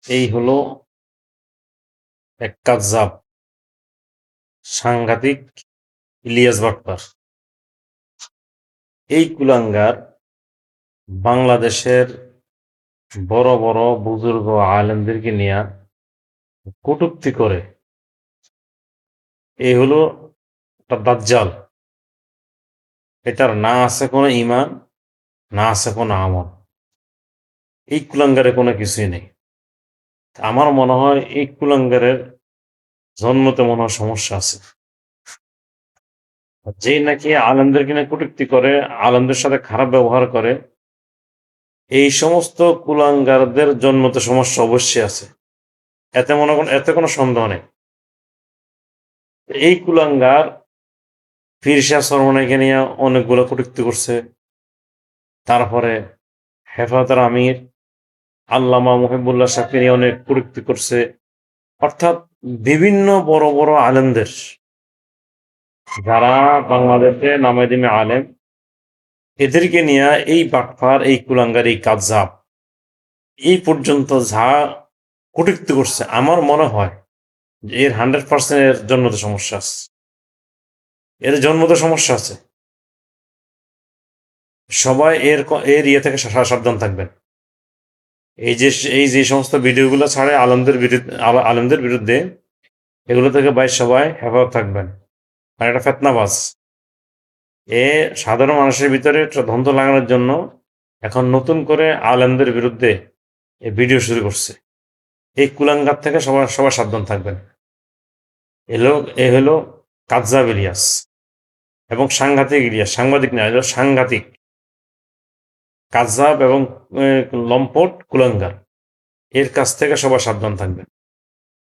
এই হলো এক কাযযাব, সাংঘাতিক ইলিয়াস বাটপার। এই কুলাঙ্গার বাংলাদেশের বড় বড় বুজুর্গ আলেমদেরকে নিয়ে কটূক্তি করে। এই হলো একটা দাজ্জাল। এটার না আছে কোনো ঈমান, না আছে কোনো আমল। এই কুলাঙ্গারে কোনো কিছুই নেই। আমার মনে হয় এই কুলাঙ্গারের জন্মতে মনে হয় সমস্যা আছে। যেই নাকি আলেমদেরকে নিয়ে কটূক্তি করে, আলেমদের সাথে খারাপ ব্যবহার করে, এই সমস্ত কুলাঙ্গারদের জন্মতে সমস্যা অবশ্যই আছে। এতে কোনো সন্দেহ নেই। এই কুলাঙ্গার পীর শাহ চরমনাইকে নিয়ে অনেকগুলো কটূক্তি করছে। তারপরে হেফাজতের আমির আল্লামা মুহিবুল্লাহ সাহেবকে নিয়ে অনেক কটূক্তি করছে। অর্থাৎ বিভিন্ন বড় বড় আলেমদের, যারা বাংলাদেশে নামে দিমে আলেম, এদেরকে নিয়ে এই বাটপার, এই কুলাঙ্গার, এই কাযযাব এই পর্যন্ত যা কটূক্তি করছে, আমার মনে হয় যে এর 100% এর জন্মতে সমস্যা আছে। এর জন্মতে সমস্যা আছে। সবাই এর ইয়ে থেকে সাবধান থাকবেন। এই যে সমস্ত ভিডিওগুলো ছাড়ে আলেমদের বিরুদ্ধে, এগুলো থেকে ভাই সবাই হেফাজত থাকবেন। আর এটা ফেতনাবাজ। এ সাধারণ মানুষের ভিতরে একটা দ্বন্দ্ব লাগানোর জন্য এখন নতুন করে আলেমদের বিরুদ্ধে এ ভিডিও শুরু করছে। এই কুলাঙ্গার থেকে সবাই সাবধান থাকবেন। এ হলো কাযযাব ইলিয়াস, এবং সাংঘাতিক ইলিয়াস, সাংবাদিক না, এলো সাংঘাতিক কাযযাব এবং লম্পট কুলাঙ্গার। এর কাছ থেকে সবাই সাবধান থাকবেন।